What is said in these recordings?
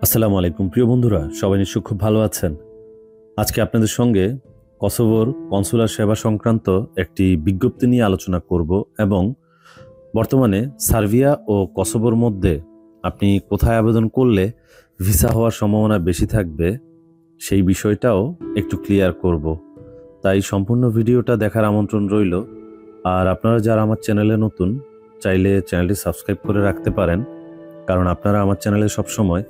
আসসালামু আলাইকুম প্রিয় বন্ধুরা, সবাই নিশ্চয় খুব ভালো আছেন। আজকে আপনাদের সঙ্গে কসোভোর কনসুলার সেবা সংক্রান্ত একটি বিজ্ঞপ্তি নিয়ে আলোচনা করব এবং বর্তমানে সার্বিয়া ও কসোভোর মধ্যে আপনি কোথায় আবেদন করলে ভিসা হওয়ার সম্ভাবনা বেশি থাকবে সেই বিষয়টাও একটু ক্লিয়ার করব। তাই সম্পূর্ণ ভিডিওটা দেখার আমন্ত্রণ রইল। আর আপনারা যারা আমার চ্যানেলে নতুন, চাইলে চ্যানেলটি সাবস্ক্রাইব করে রাখতে পারেন, কারণ আপনারা আমার চ্যানেলে সবসময়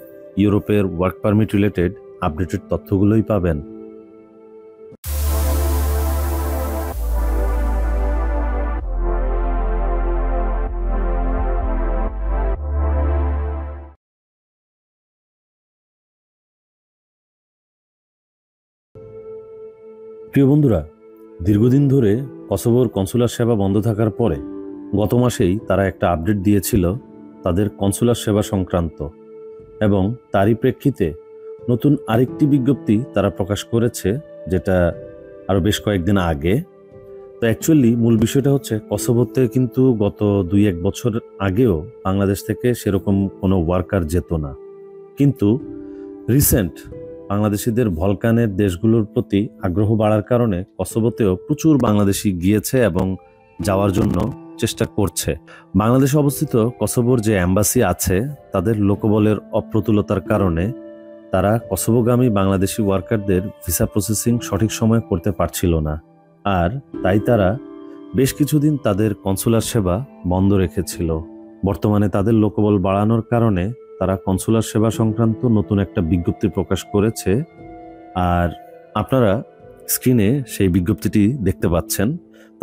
ইউরোপের ওয়ার্ক পারমিট রিলেটেড আপডেটেড তথ্যগুলোই পাবেন। প্রিয় বন্ধুরা, দীর্ঘদিন ধরে কসোভোর কনসুলার সেবা বন্ধ থাকার পরে গত মাসেই তারা একটা আপডেট দিয়েছিল তাদের কনসুলার সেবা সংক্রান্ত, এবং তারই প্রেক্ষিতে নতুন আরেকটি বিজ্ঞপ্তি তারা প্রকাশ করেছে, যেটা আরও বেশ কয়েকদিন আগে। তো অ্যাকচুয়ালি মূল বিষয়টা হচ্ছে, কসোভোতে কিন্তু গত 2-1 বছর আগেও বাংলাদেশ থেকে সেরকম কোনো ওয়ার্কার যেত না, কিন্তু রিসেন্ট বাংলাদেশিদের ভলকানের দেশগুলোর প্রতি আগ্রহ বাড়ার কারণে কসোভোতেও প্রচুর বাংলাদেশি গিয়েছে এবং যাওয়ার জন্য চেষ্টা করছে। বাংলাদেশে অবস্থিত কসোভোর যে অ্যাম্বাসি আছে, তাদের লোকবলের অপ্রতুলতার কারণে তারা কসোভোগামী বাংলাদেশি ওয়ার্কারদের ভিসা প্রসেসিং সঠিক সময়ে করতে পারছিল না, আর তাই তারা বেশ কিছুদিন তাদের কনসুলার সেবা বন্ধ রেখেছিল। বর্তমানে তাদের লোকবল বাড়ানোর কারণে তারা কনসুলার সেবা সংক্রান্ত নতুন একটা বিজ্ঞপ্তি প্রকাশ করেছে, আর আপনারা স্ক্রিনে সেই বিজ্ঞপ্তিটি দেখতে পাচ্ছেন।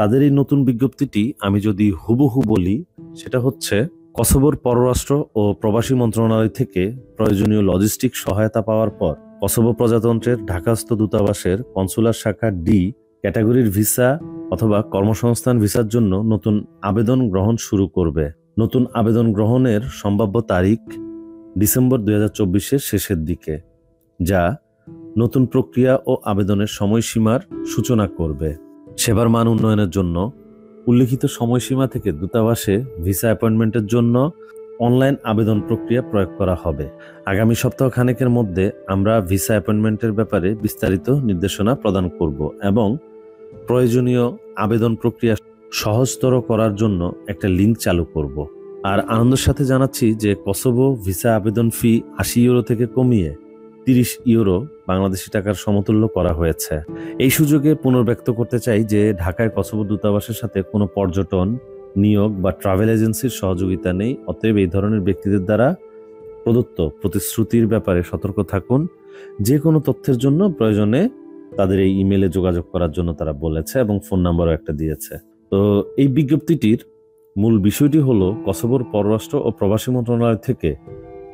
তাদের এই নতুন বিজ্ঞপ্তিটি আমি যদি হুবহু বলি, সেটা হচ্ছে, কসোভোর পররাষ্ট্র ও প্রবাসী মন্ত্রণালয় থেকে প্রয়োজনীয় লজিস্টিক সহায়তা পাওয়ার পর কসোভো প্রজাতন্ত্রের ঢাকাস্থ দূতাবাসের কনসুলার শাখা ডি ক্যাটাগরির ভিসা অথবা কর্মসংস্থান ভিসার জন্য নতুন আবেদন গ্রহণ শুরু করবে। নতুন আবেদন গ্রহণের সম্ভাব্য তারিখ ডিসেম্বর 2024-এর শেষের দিকে, যা নতুন প্রক্রিয়া ও আবেদনের সময়সীমার সূচনা করবে। সেবার মান উন্নয়নের জন্য উল্লিখিত সময়সীমা থেকে দূতাবাসে ভিসা অ্যাপয়েন্টমেন্টের জন্য অনলাইন আবেদন প্রক্রিয়া প্রয়োগ করা হবে। আগামী সপ্তাহ খানেকের মধ্যে আমরা ভিসা অ্যাপয়েন্টমেন্টের ব্যাপারে বিস্তারিত নির্দেশনা প্রদান করব এবং প্রয়োজনীয় আবেদন প্রক্রিয়া সহজতর করার জন্য একটা লিঙ্ক চালু করব। আর আনন্দের সাথে জানাচ্ছি যে কসোভো ভিসা আবেদন ফি 80 ইউরো থেকে কমিয়ে 30 ইউরো বাংলাদেশি টাকার সমতুল্য করা হয়েছে। এই সুযোগে পুনর্ব্যক্ত করতে চাই যে ঢাকায় কসোভো দূতাবাসের সাথে কোনো পর্যটন, নিয়োগ বা ট্রাভেল এজেন্সির সহযোগিতা নেই। অতএব এই ধরনের ব্যক্তিদের দ্বারা প্রদত্ত প্রতিশ্রুতির ব্যাপারে সতর্ক থাকুন। যে কোনো তথ্যের জন্য প্রয়োজনে তাদের এই ইমেলে যোগাযোগ করার জন্য তারা বলেছে এবং ফোন নাম্বারও একটা দিয়েছে। তো এই বিজ্ঞপ্তিটির মূল বিষয়টি হলো, কসোভোর পররাষ্ট্র ও প্রবাসী মন্ত্রণালয় থেকে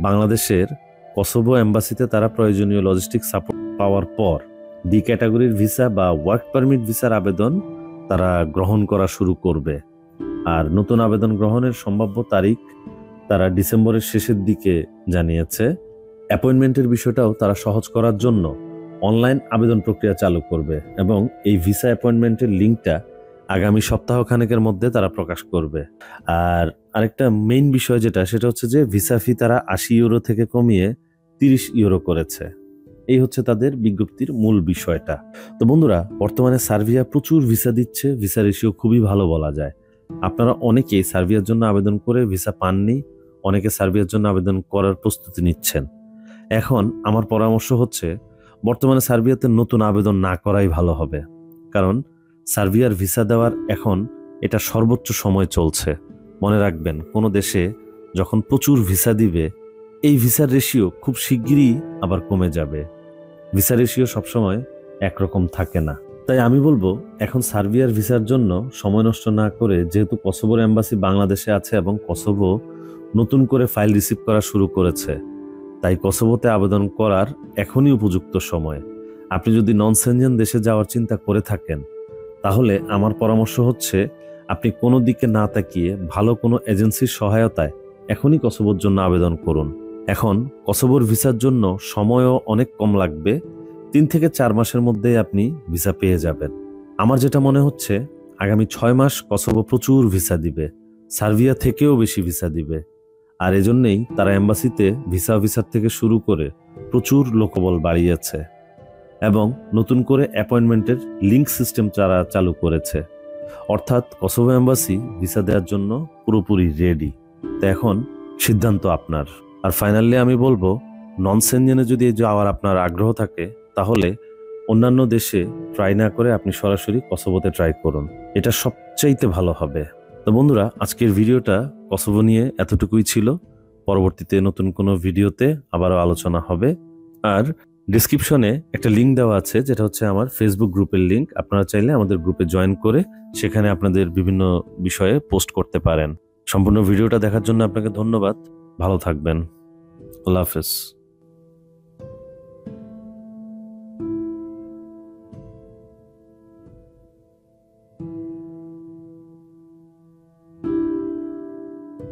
বাংলাদেশের কসোভো এম্বাসিতে তারা প্রয়োজনীয় লজিস্টিক সাপোর্ট পাওয়ার পর ডি ক্যাটাগরির ভিসা বা ওয়ার্ক পারমিট ভিসার আবেদন তারা গ্রহণ করা শুরু করবে। আর নতুন আবেদন গ্রহণের সম্ভাব্য তারিখ তারা ডিসেম্বরের শেষের দিকে জানিয়েছে। অ্যাপয়েন্টমেন্টের বিষয়টাও তারা সহজ করার জন্য অনলাইন আবেদন প্রক্রিয়া চালু করবে এবং এই ভিসা অ্যাপয়েন্টমেন্টের লিঙ্কটা আগামী সপ্তাহখানেকের মধ্যে তারা প্রকাশ করবে। আর আরেকটা মেইন বিষয় সেটা হচ্ছে যে ভিসা ফি তারা 80 ইউরো থেকে কমিয়ে 30 ইউরো করেছে। এই হচ্ছে তাদের বিজ্ঞপ্তির মূল বিষয়টা। তো বন্ধুরা, বর্তমানে সার্বিয়া প্রচুর ভিসা দিচ্ছে, ভিসা রেশিও খুবই ভালো বলা যায়। আপনারা অনেকেই সার্বিয়ার জন্য আবেদন করে ভিসা পাননি, অনেকে সার্বিয়ার জন্য আবেদন করার প্রস্তুতি নিচ্ছেন। এখন আমার পরামর্শ হচ্ছে, বর্তমানে সার্বিয়াতে নতুন আবেদন না করাই ভালো হবে, কারণ সার্বিয়ার ভিসা দেওয়ার এখন এটা সর্বোচ্চ সময় চলছে। মনে রাখবেন, কোনো দেশে যখন প্রচুর ভিসা দিবে, এই ভিসার রেশিও খুব শিগগিরই আবার কমে যাবে। ভিসা রেশিও সবসময় একরকম থাকে না। তাই আমি বলবো, এখন সার্বিয়ার ভিসার জন্য সময় নষ্ট না করে, যেহেতু কসোভোর এম্বাসি বাংলাদেশে আছে এবং কসোভো নতুন করে ফাইল রিসিভ করা শুরু করেছে, তাই কসোভোতে আবেদন করার এখনই উপযুক্ত সময়। আপনি যদি নন সেনজেন দেশে যাওয়ার চিন্তা করে থাকেন, তাহলে আমার পরামর্শ হচ্ছে, আপনি কোনো দিকে না তাকিয়ে ভালো কোনো এজেন্সির সহায়তায় এখনই কসোভোর জন্য আবেদন করুন। এখন কসোভোর ভিসার জন্য সময়ও অনেক কম লাগবে, 3 থেকে 4 মাসের মধ্যেই আপনি ভিসা পেয়ে যাবেন। আমার যেটা মনে হচ্ছে, আগামী 6 মাস কসোভো প্রচুর ভিসা দিবে, সার্বিয়া থেকেও বেশি ভিসা দিবে। আর এজন্যই তারা এম্বাসিতে ভিসা অফিসার থেকে শুরু করে প্রচুর লোকবল বাড়িয়েছে এবং নতুন করে অ্যাপয়েন্টমেন্টের লিঙ্ক সিস্টেম তারা চালু করেছে। অর্থাৎ কসোভো এম্বাসি ভিসা দেওয়ার জন্য পুরোপুরি রেডি। তো এখন সিদ্ধান্ত আপনার। আর ফাইনালি আমি বলবো, নন সেনজেনে যদি যাওয়ার আপনার আগ্রহ থাকে তাহলে অন্যান্য দেশে ট্রাই না করে আপনি সরাসরি কসোভোতে ট্রাই করুন, এটা সবচাইতে ভালো হবে। তো বন্ধুরা, আজকের ভিডিওটা কসোভো নিয়ে এতটুকুই ছিল। পরবর্তীতে নতুন কোনো ভিডিওতে আবারও আলোচনা হবে। আর ডিসক্রিপশনে একটা লিঙ্ক দেওয়া আছে, যেটা হচ্ছে আমার ফেসবুক গ্রুপের লিঙ্ক। আপনারা চাইলে আমাদের গ্রুপে জয়েন করে সেখানে আপনাদের বিভিন্ন বিষয়ে পোস্ট করতে পারেন। সম্পূর্ণ ভিডিওটা দেখার জন্য আপনাকে ধন্যবাদ। ভালো থাকবেন। আল্লাহ হাফেজ।